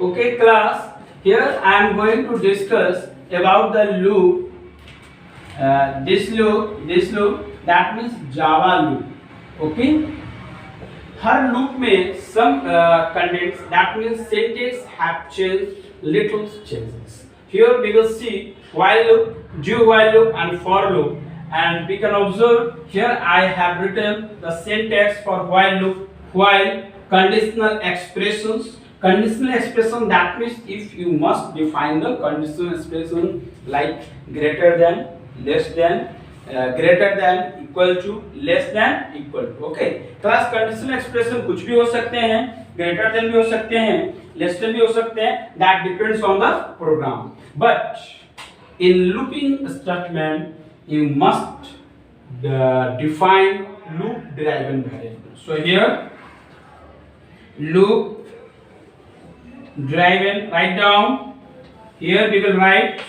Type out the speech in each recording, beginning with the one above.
Okay class, here I am going to discuss about the loop. This loop that means Java loop. Okay, her loop में some contents that means syntax have changed, little changes. Here we will see while loop, do while loop and for loop, and we can observe here I have written the syntax for while loop, while conditional expressions. Conditional expression that means if you must define the conditional expression like greater than, less than, greater than, equal to, less than, equal to. Okay, class conditional expression कुछ भी हो सकते हैं, greater than भी हो सकते हैं, less than भी हो सकते हैं, that depends on the program. But in looping statement you must define loop driven variable. So here loop driven, write down. Here we will write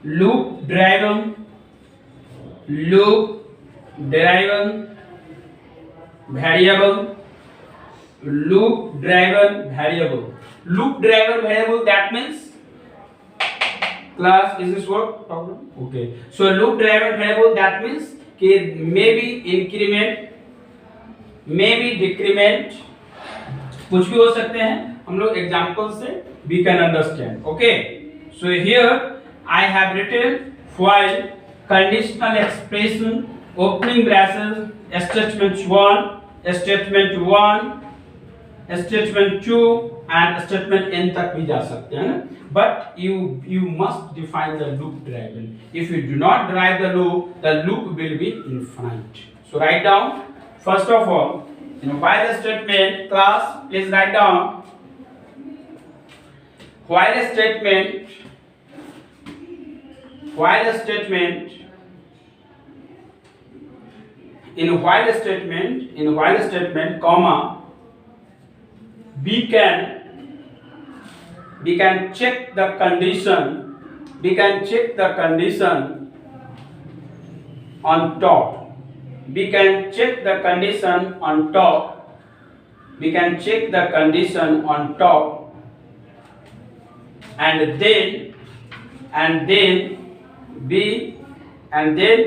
loop driven variable. Loop driven variable that means class, is this what problem? Okay, so loop driven variable that means कि maybe increment, maybe decrement, कुछ भी हो सकते हैं. हम लोग example से we can understand. Okay, so here I have written while conditional expression, opening braces, statement 1, statement 1, statement 2 and statement n तक भी जा सकते हैं ना. But you must define the loop driven. If you do not drive the loop will be infinite. So write down first of all in while statement, class please write down while statement in while statement comma we can check the condition on top. We can check the condition on top and then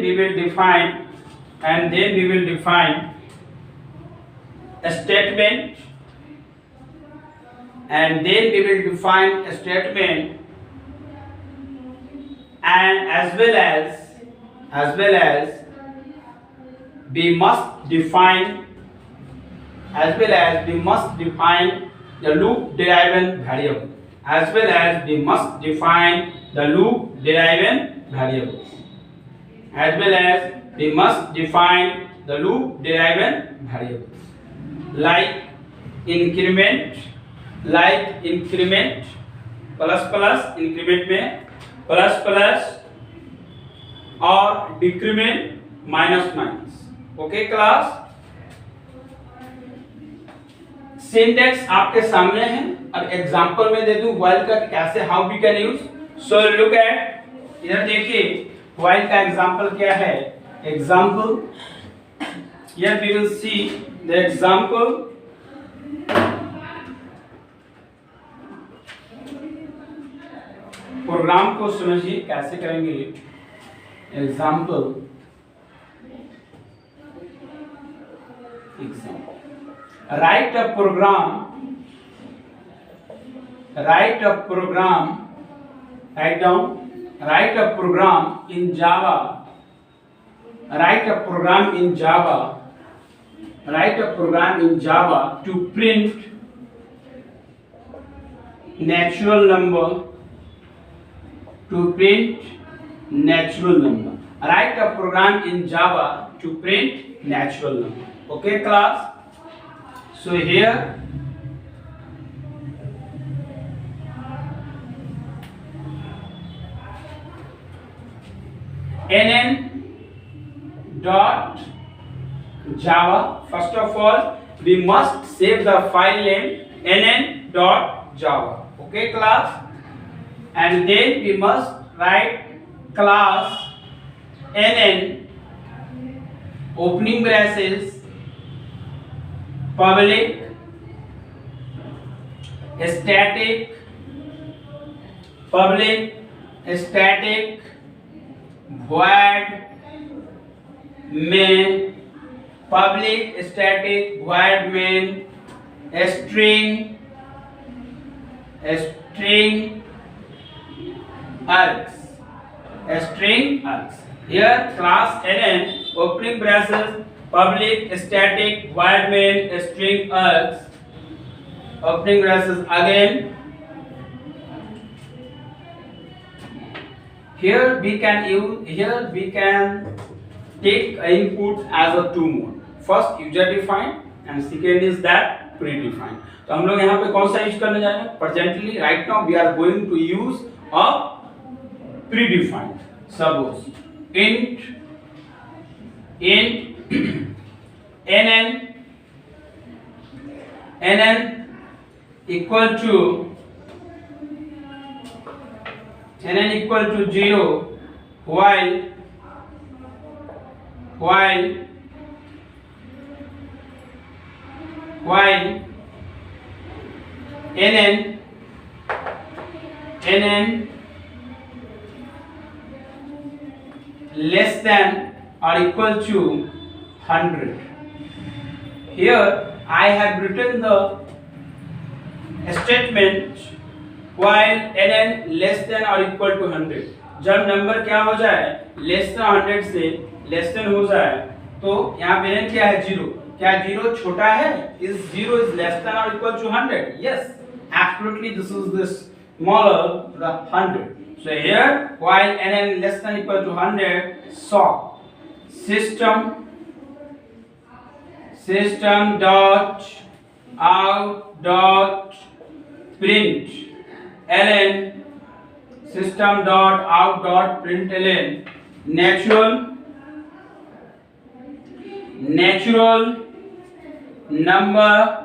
we will define a statement, and as well as we must define the loop driven variable. Like increment plus increment में plus और decrement minus. Okay class, syntax आपके सामने है. अब example में दे दूं while का कैसे, how we can use. So look at, इधर देखिए while का एग्जांपल क्या है. Example, here we will see the example. Program को समझिए कैसे करेंगे. Example write a program, write a program in Java, to print natural number, write a program in Java to print natural number. Okay class, so here nn.java, first of all we must save the file name nn.java. Okay class, and then we must write class nn opening braces public static void main public static void main string args. Here class NN opening braces public static void main string args opening braces again. Here we can take input as a two mode. First user defined and second is that predefined. तो हम लोग यहाँ पे कौन सा use करने जा रहे हैं? Presently right now we are going to use a predefined. Suppose int nn equal to 0 while nn less than or equal to 100. Here I have written the statement while nn less than or equal to 100. जब number क्या हो जाए less than 100 से less than हो जाए तो यहाँ पे n क्या है 0. क्या 0 छोटा है? Is 0 is less than or equal to 100? Yes, absolutely. This is the smaller the 100. So here while nn less than or equal to 100, so system dot out dot print ln system dot out dot println natural number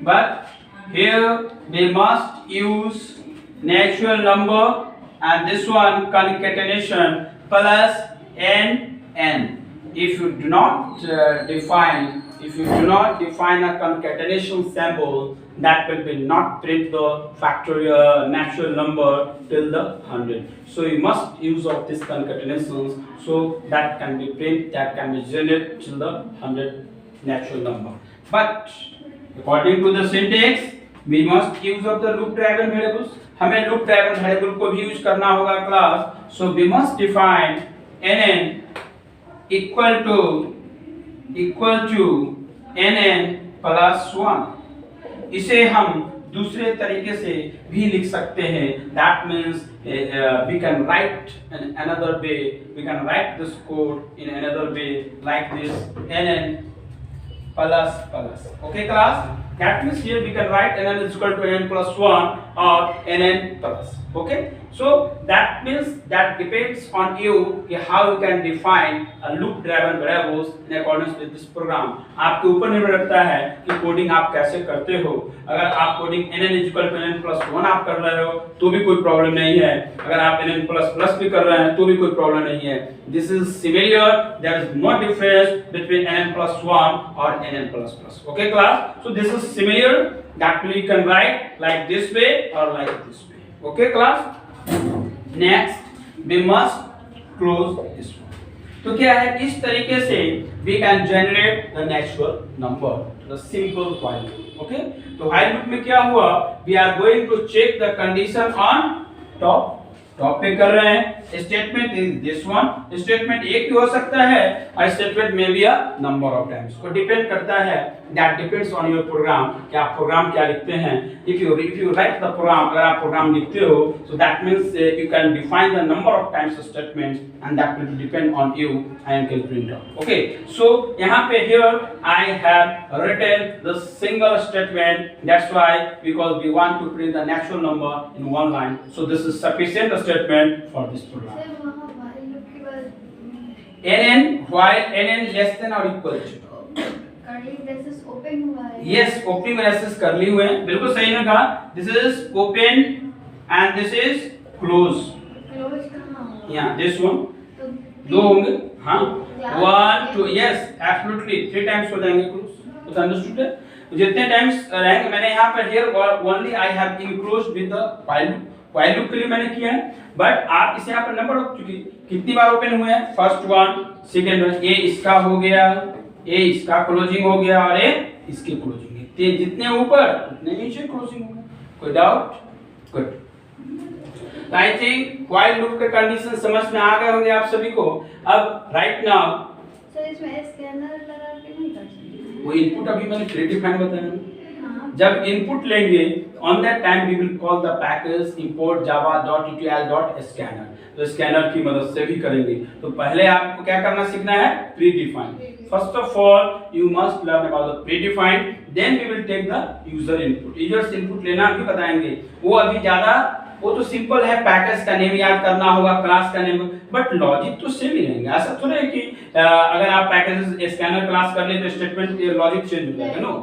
but here we must use natural number and this one concatenation plus n. If you do not define a concatenation symbol, that will be not print the factorial natural number till the 100. So you must use of this concatenations so that can be print, that can be generated till the 100 natural number. But according to the syntax, we must use of the loop driven variables. हमें loop driven variable को भी use करना होगा class. So we must define nn equal to nn plus 1. इसे हम दूसरे तरीके से भी लिख सकते हैं. That means we can write in another way. We can write this code in another way like this nn plus. Okay class? That means here we can write nn is equal to nn plus 1 or nn plus. Okay? So that means that depends on you how you can define a loop driven variables in accordance with this program. आपके ऊपर निर्भर रखता है कि coding आप कैसे करते हो. अगर आप coding nn is equal to nn plus 1 आप कर रहे हो तो भी कोई प्रॉब्लम नहीं है. अगर आप nn plus plus भी कर रहे हैं तो भी कोई प्रॉब्लम नहीं है. This is similar. There is no difference between nn plus 1 or nn plus plus. Okay class? So this is similar. That we can write like this way or like this way. Okay class? Next we must close this one. तो क्या है इस तरीके से we can generate the natural number, the simple while loop. Okay? तो while loop में क्या हुआ? We are going to check the condition on top पे कर रहे हैं. Statement is this one. Statement एक भी हो सकता है और स्टेटमेंट में भी नंबर ऑफ टाइम्स को डिपेंड करता है. That depends on your program कि आप प्रोग्राम क्या लिखते हैं. If you write the program, अगर आप प्रोग्राम लिखते हो so that means you can define the number of times statements and that will depend on you and can print out. Okay so यहाँ पे here I have written the single statement. That's why because we want to print the natural number in one line. So this is sufficient statement for this program. nn while nn less than or equal to curly braces open हुआ है. yes opening braces curly हुए हैं. बिल्कुल सही ने कहा. this is open and this is close. close कहाँ हुआ? yeah this one. तो दो होंगे, हाँ, 1 2, यस एब्सोल्युटली 3 टाइम्स हो जाएंगे क्लोज, तो अंडरस्टूड है। जितने टाइम्स रहेंगे, मैंने यहाँ पर here only I have enclosed with the while loop के लिए मैंने किया है, बट आप इसे यहाँ पर नंबर ऑफ चुकी कितनी बार ओपन हुए हैं, फर्स्ट वन, सेकंड वन, ए इसका हो गया, ए इसका क्लोजिंग हो गया और ए इसके क्लोजिंग है, ते जितने ऊपर उतने नीचे क्लोजिंग होगा। कोई doubt? Good. I think while loop के कंडीशन समझ में आ गए होंगे आप सभी को। अब राइट नाउ सर इसमें स्कैनर लगा के नहीं कर सकते? वो इनपुट अभी मैंने प्रीडिफाइन बताया ना, हाँ। जब इनपुट लेंगे on that time we will call the package import java.utl.scanner, तो स्कैनर की मदद से भी करेंगे। तो पहले आपको क्या करना सीखना है, predefine. First of all you must learn about the predefine, then we will take the user input. Users input लेना भी बताएंगे, वो अभी ज्यादा, वो तो सिंपल है, पैकेज का नेम याद करना होगा, क्लास का नेम, बट लॉजिक तो सेम ही रहेंगे। ऐसा थोड़ा है कि अगर आप पैकेज स्कैनर क्लास कर ले तो स्टेटमेंट लॉजिक चेंज हो जाएगा, no.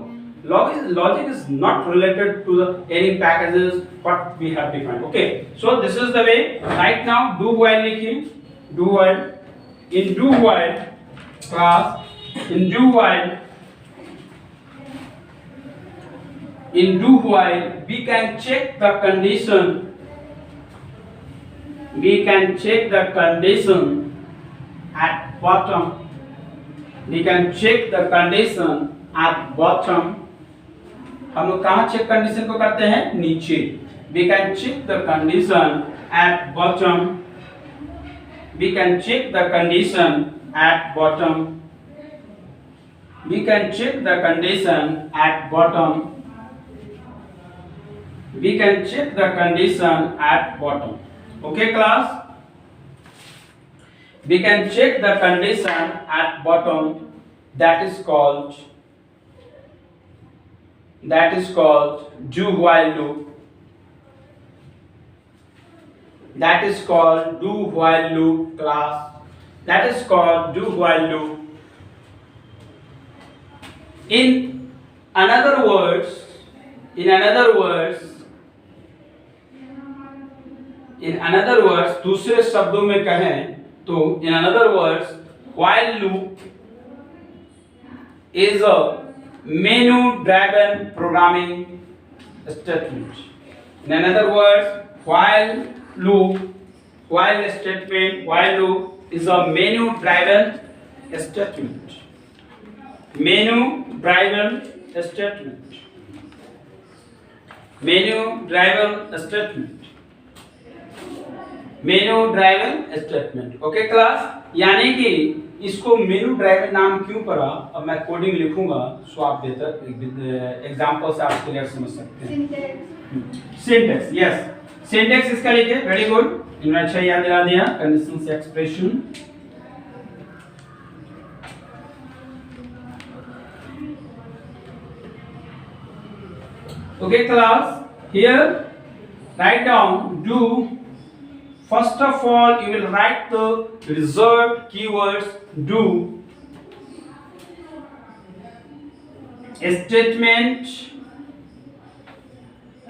Logic is not related to the any packages what we have defined. Okay, so this is the way. Right now, do while लिखिए, do while, in do while class, in do while we can check the condition. We can check the condition at bottom. We can check the condition at bottom. हम लोग कहाँ check condition को करते हैं, नीचे। We can check the condition at bottom. We can check the condition at bottom. We can check the condition at bottom. We can check the condition at bottom. Okay, class? We can check the condition at bottom. That is called do while loop. That is called do while loop, class. That is called do while loop. In another words, दूसरे शब्दों में कहें तो in another words, while loop is a menu driven programming statement. In other words, while loop is a menu driven statement. Menu driven statement. Okay class, यानी कि इसको मेनू driver नाम क्यों पड़ा, अब मैं कोडिंग लिखूंगा सो आप बेहतर एग्जांपल से आप क्लियर समझ सकते हैं। सिंटैक्स, यस सिंटैक्स इसका लिखिए, वेरी गुड, इन्होंने अच्छा याद दिला दिया। कंडीशन से expression, okay class, here write down do. First of all, you will write the reserved keywords do, statement,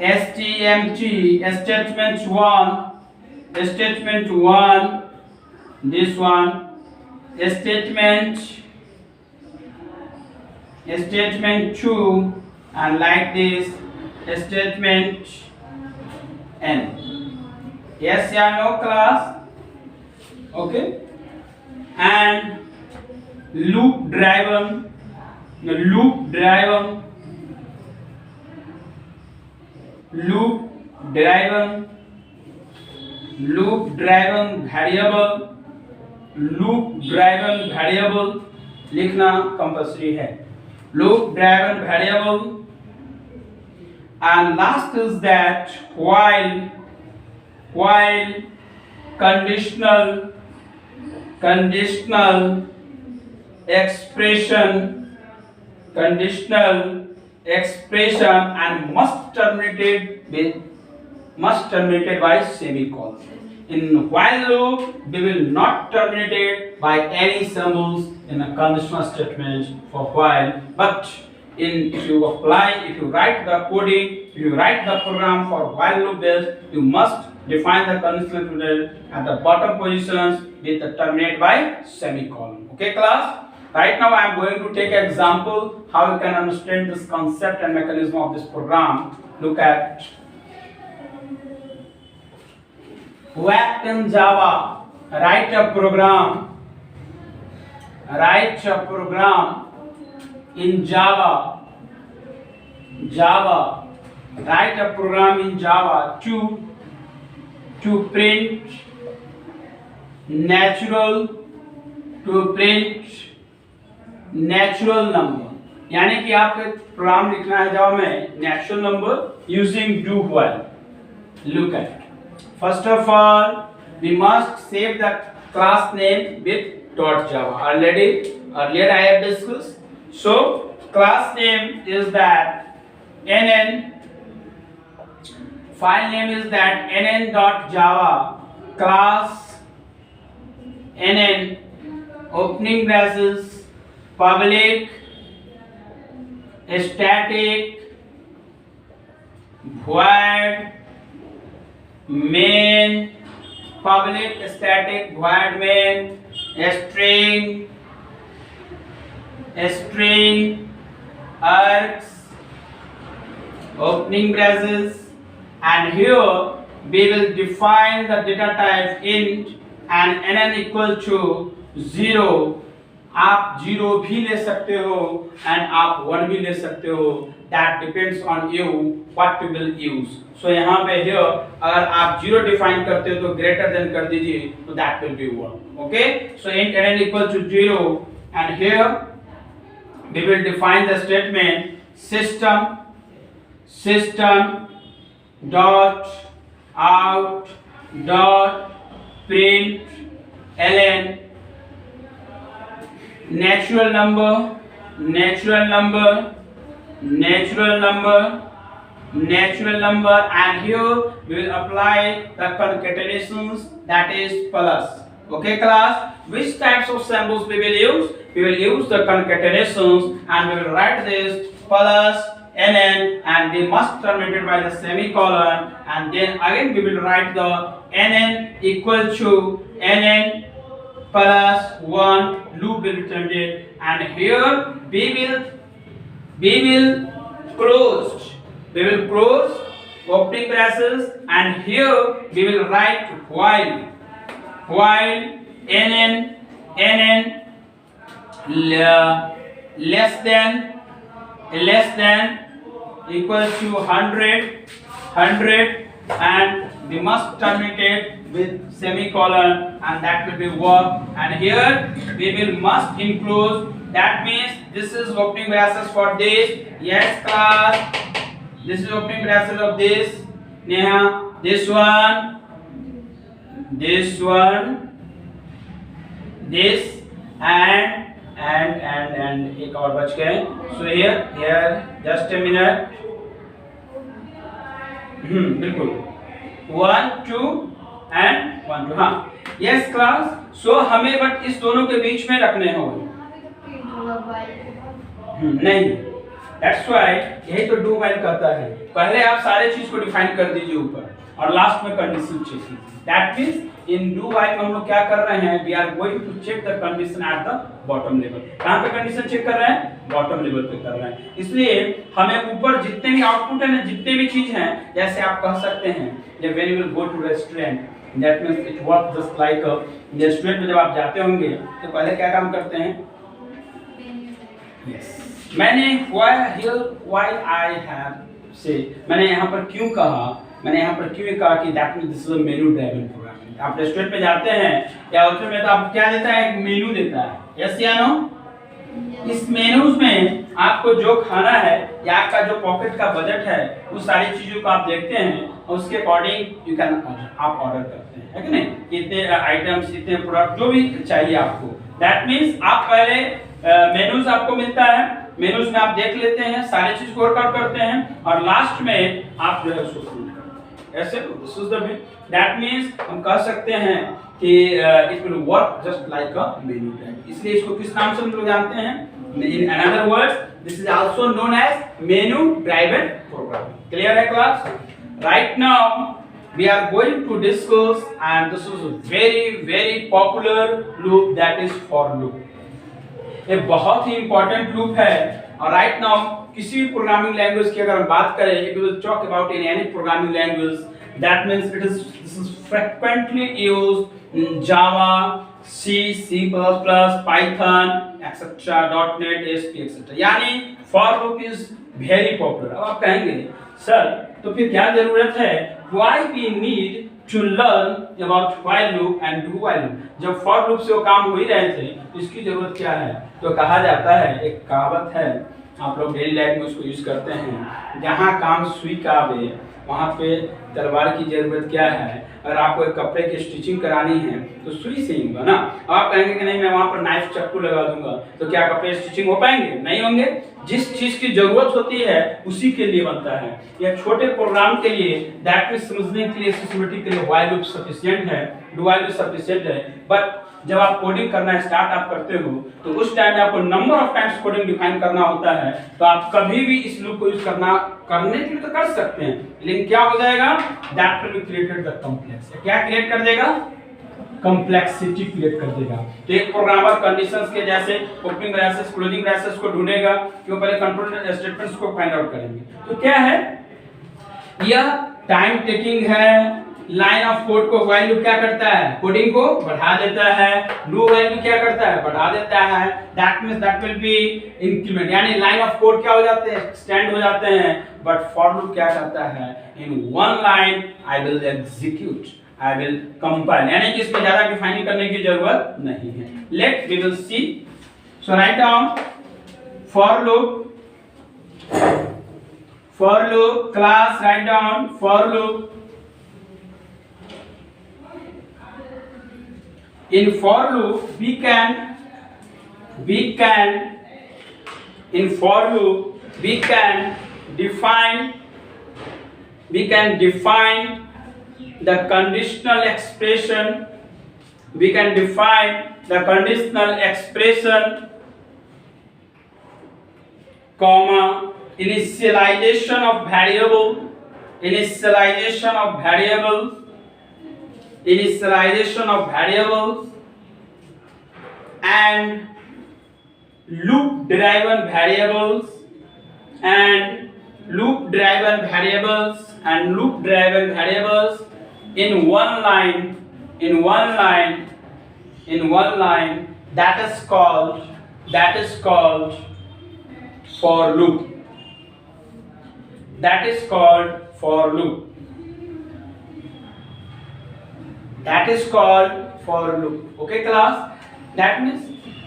stmt, statement 1, this one, statement 2, and like this, statement n. Yes or no class? Okay. And loop driven variable लिखना compulsory है, loop driven variable। and last is that while conditional expression and must terminated by semicolon. In while loop we will not terminate by any symbols in a conditional statement for while, but if you write the coding, if you write the program for while loop based, you must define the conditional at the bottom positions with the terminate by semicolon. Okay, class. Right now, I am going to take an example how you can understand this concept and mechanism of this program. Look at WACT in Java. Write a program in Java. Write a program in Java to print natural number. यानी कि आपको एक programme लिखना है जावा में natural number using do while. Look at. First of all, we must save the class name with .java. Earlier I have discussed. So class name is that nn. File name is that nn.java. Class nn. Opening braces. Public. Static. Void. Main. Public static void main. String args, opening braces, and here we will define the data type int and nn equal to 0. आप 0 भी ले सकते हो and आप 1 भी ले सकते हो. That depends on you what you will use. So यहाँ पे here अगर आप 0 define करते हो तो greater than कर दीजिए तो that will be 1. Okay? So int nn equal to 0 and here we will define the statement system dot out dot print ln natural number, and here we will apply the concatenations, that is plus. Okay, class, which types of symbols we will use? We will use the concatenations and we will write this plus nn and they must terminated by the semicolon, and then again we will write the nn equal to nn plus 1, loop will be terminated, and here we will close opening braces, and here we will write while nn less than equal to 100 and we must terminate it with semicolon, and that will be work, and here we will must include, that means this is opening braces for this. Yes, class, this is opening braces of this. Neha, this one, this and एक और बच गए. So here just a minute. बिल्कुल 1 2 and 1 2. हाँ, yes class. So हमें but इस दोनों के बीच में रखने होंगे. नहीं, that's why यही तो do while कहता है. पहले आप सारे चीज को डिफाइन कर दीजिए ऊपर और लास्ट में कंडीशन चेक कीजिए. That means in do while हम लोग क्या कर रहे हैं? We are going to check the condition at the bottom level. कहाँ पे कंडीशन चेक कर रहे हैं? बॉटम लेवल पे कर रहे हैं. इसलिए हमें ऊपर जितने भी आउटपुट है ना, जितने भी चीज हैं, जैसे आप कह सकते हैं जब when you will go to restaurant, that means it works just like a restaurant में जब आप जाते होंगे तो पहले क्या काम करते हैं? Yes. मैंने why I have say, मैंने यहाँ पर क्यों कहा? मैंने यहाँ पर क्यों कहा कि that means this is a menu driven program. आप रेस्टोरेंट में जाते हैं या होटल में तो आपको क्या देता है? एक मेनू देता है. यस या नो? इस मेनूज में आपको जो खाना है या आपका जो पॉकेट का बजट है उस सारी चीजों को आप देखते हैं और उसके अकॉर्डिंग यू कैन आप ऑर्डर करते हैं, है कि नहीं? इतने आइटम्स, इतने प्रोडक्ट जो भी चाहिए आपको. दैट मीन्स आप पहले मेनूज आपको मिलता है, मेनूज में आप देख लेते हैं, सारी चीज को वर्कआउट करते हैं और लास्ट में आप जो है उसको प्रिंट करते हैं. ऐसे this is the way. That means हम कह सकते हैं कि it will work just like a menu tag. इसलिए इसको किस नाम से हम लोग जानते हैं? In another words, this is also known as menu driven programming. Clear है class? Right now we are going to discuss, and this is a very popular loop, that is for loop. ये बहुत ही important loop है। और right now किसी भी programming language की अगर हम बात करें, if we will talk about in any programming language, that means this is frequently used in Java, C, C plus plus, Python etcetera, .NET, ASP etcetera. यानी for loop is very popular. अब आप कहेंगे sir तो फिर क्या जरूरत है, why we need to learn about while loop and do while loop? जब for loop से वो काम हो ही रहे थे तो इसकी जरूरत क्या है? तो कहा जाता है, एक कहावत है, आप लोग डेली लाइफ में उसको यूज करते हैं, जहाँ काम सुई का आवे वहाँ पे तलवार की जरूरत क्या है? अगर आपको एक कपड़े की स्टिचिंग करानी है तो सुई से ही होगा ना। आप कहेंगे कि नहीं मैं वहाँ पर नाइफ चक्कू लगा दूंगा, तो क्या कपड़े स्टिचिंग हो पाएंगे? नहीं होंगे। जिस चीज की जरूरत होती है उसी के लिए बनता है। या छोटे प्रोग्राम के लिए, दैट मींस समझने के लिए, सिस्टमेटिक के लिए व्हाइल लूप सफिशिएंट है, डू व्हाइल लूप सफिशिएंट है। बट जब आप कोडिंग करना स्टार्ट आप करते हो तो उस टाइम में आपको number of times coding define करना होता है, तो आप कभी भी इस लूप को यूज करने के लिए तो कर सकते हैं, लेकिन क्या हो जाएगा, that will be created the complex. क्या क्रिएट कर देगा? कॉम्प्लेक्सिटी क्रिएट कर देगा। तो एक प्रोग्रामर कंडीशंस के जैसे ओपनिंग ब्रेसेस, क्लोजिंग ब्रेसेस को ढूंढेगा, क्यों पहले कंट्रोल स्टेटमेंट्स को फाइंड आउट करेंगे। तो क्या है, यह टाइम टेकिंग है। लाइन ऑफ कोड को व्हाइल लूप क्या करता है? कोडिंग को बढ़ा देता है। डू व्हाइल लूप क्या करता है? बढ़ा देता है। That means that will be increment, यानी लाइन ऑफ कोड क्या हो जाते हैं? एक्सटेंड हो जाते हैं। बट फॉर लूप क्या करता है? इन one line I will execute, I will compile, यानी कि इसमें ज्यादा डिफाइनिंग करने की जरूरत नहीं है। Let we will see. So write down for loop class, write down for loop. In for loop we can in for loop we can define the conditional expression, we can define the conditional expression, comma, initialization of variables and loop driven variables in one line, that is called for loop. That is called for loop. Okay class, that means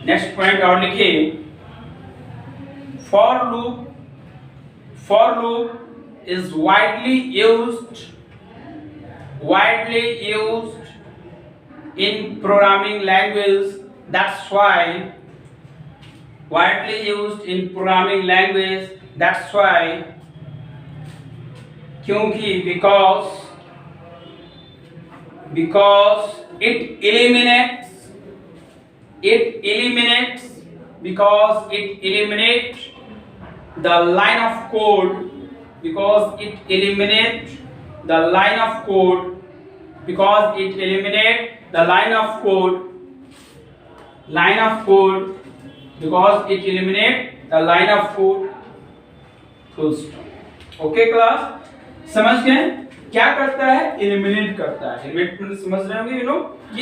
next point और लिखिए, for loop is widely used in programming language. That's why widely used in programming language, that's why, क्योंकि because it eliminates the line of code, because it eliminates the line of code full stop. Okay class, समझ गए? क्या करता है? Eliminate करता है। Eliminate समझ रहे होंगे,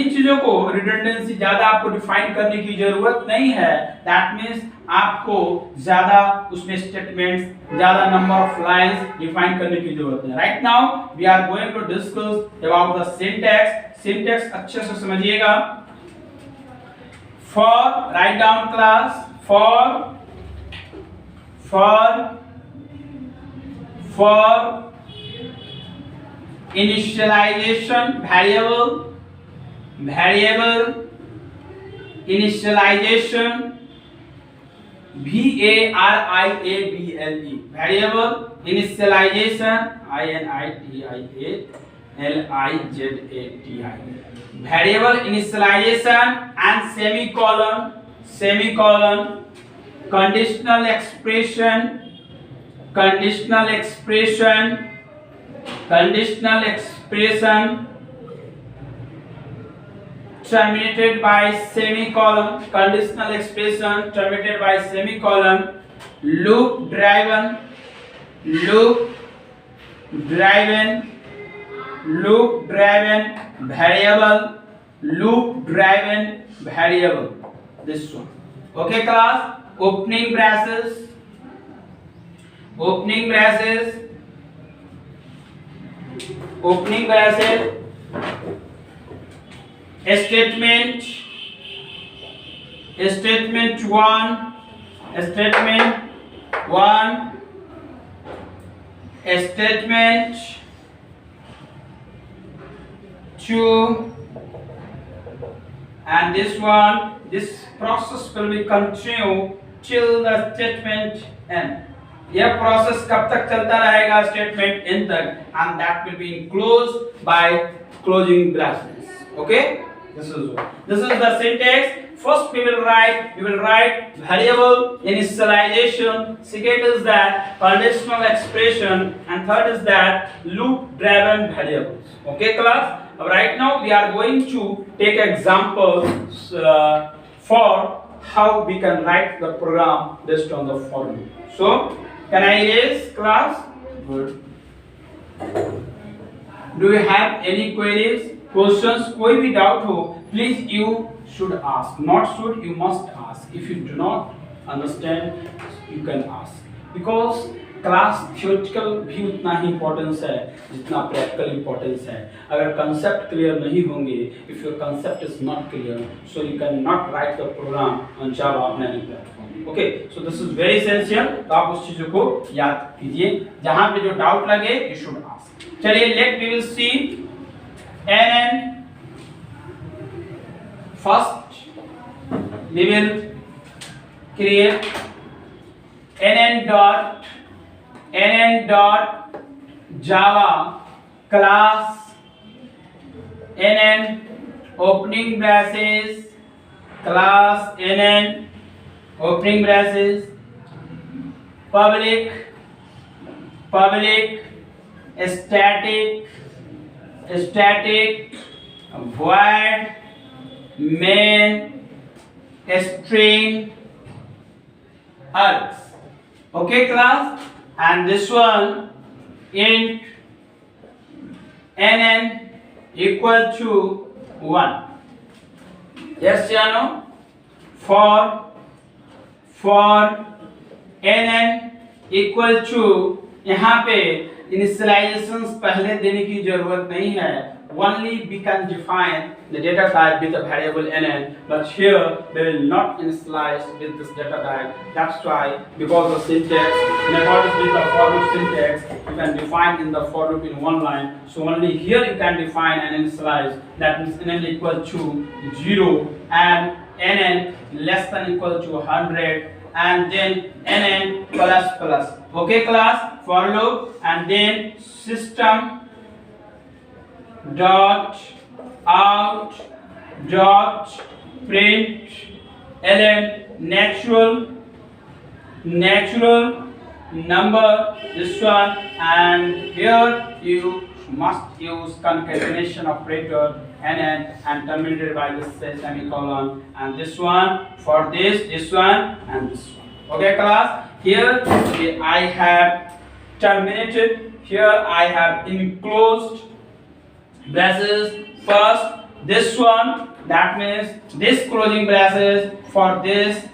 इन चीजों को रिडंडेंसी ज्यादा आपको डिफाइन करने की जरूरत नहीं है। दैट मींस आपको ज्यादा उसमें स्टेटमेंट्स, ज्यादा नंबर ऑफ लाइंस डिफाइन करने की जरूरत है। Right now we are going to discuss about the syntax अच्छे से समझिएगा। For, write down class, for initialization variable initialization, variable initialization, variable initialization and semicolon conditional expression expression terminated by semicolon, conditional expression terminated by semicolon, loop driven, loop driven, loop driven variable, loop driven variable. This one. Okay, class. Opening braces, opening braces, opening braces. Statement, statement one, statement one, statement two, and this one. This process will be continue till the statement end. यह process कब तक चलता रहेगा? Statement and तक, and that will be enclosed by closing braces. Okay, this is the syntax. First we will write variable initialization, second is that conditional expression, and third is that loop driven variables. Okay class, right now we are going to take examples for how we can write the program based on the for loop. So can I erase class? Good. Do you have any queries, questions? कोई भी doubt हो, please you should ask. Not should, you must ask. If you do not understand, you can ask. Because class theoretical भी उतना ही importance है जितना practical importance है. अगर concept clear नहीं होंगे, if your concept is not clear, so you can not write the program on Java on any platform. Okay, so this is very essential. तो आप उस चीजों को याद कीजिए. जहां पे जो डाउट लगे यू शुड आस्क. चलिए let we will see an first we will create nn dot java class nn opening braces, class nn opening braces, public static void main string args. Okay class, and this one int nn equal to 1. Yes या no? For nn equal to, यहाँ पे initializations पहले देने की जरूरत नहीं है. Only we can define the data type with the variable nn, but here we will not initialize with this data type. That's why, because the syntax, in accordance with the for loop syntax, you can define in the for loop in one line. So only here you can define and initialize. That means nn equal to 0 and nn less than equal to 100, and then nn plus. Okay class, for loop, and then system dot out dot print ln natural number, this one, and here you must use concatenation operator nn and terminated by this semicolon, and this one for this one and this one. Okay class, here I have terminated, here I have enclosed braces. First this one, that means this closing braces for this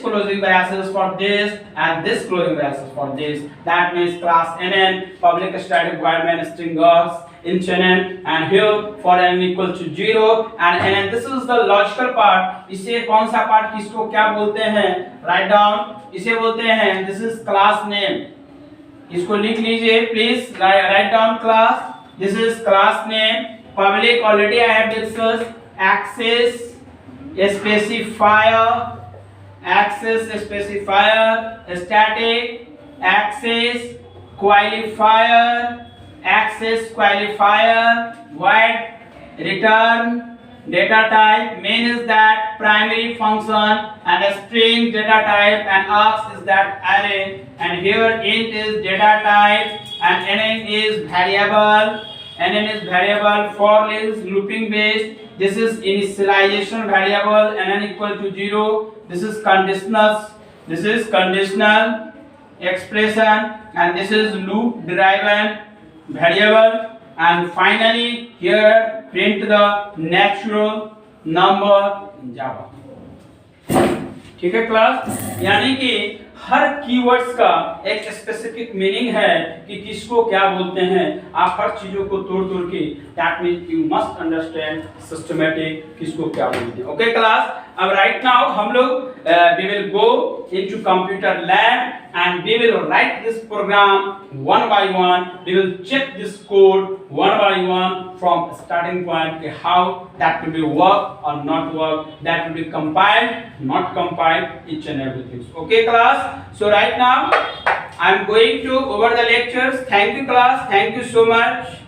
closing braces for this, and this closing braces for this. That means class nn public static void main string args int nn, and here for n equal to 0 and nn. This is the logical part. इसे कौन सा part किसको क्या बोलते हैं? Write down. इसे बोलते हैं, this is class name. इसको लिख लीजिए please. Right down class. This is class name. Public already I have discussed. Access specifier, static access qualifier, void return data type. Main is that primary function, and a string data type, and args is that array, and here int is data type, and nn is variable, NN is variable, for is looping based, this is initialization variable, NN equal to 0, this is conditional expression, and this is loop derived variable, and finally here print the natural number in Java. ठीक है class, यानी कि हर keywords का एक specific meaning है कि किसको क्या बोलते हैं। आप हर चीजों को तोड़ के that means you must understand systematic किसको क्या बोलते हैं। ओके क्लास, अब राइट नाउ हम लोग we will go into computer lab and we will write this program one by one. We will check this code one by one from starting point, how that will be work or not work, that will be compiled, not compiled, each and everything. Okay class, so right now I am going to over the lectures. Thank you class, thank you so much.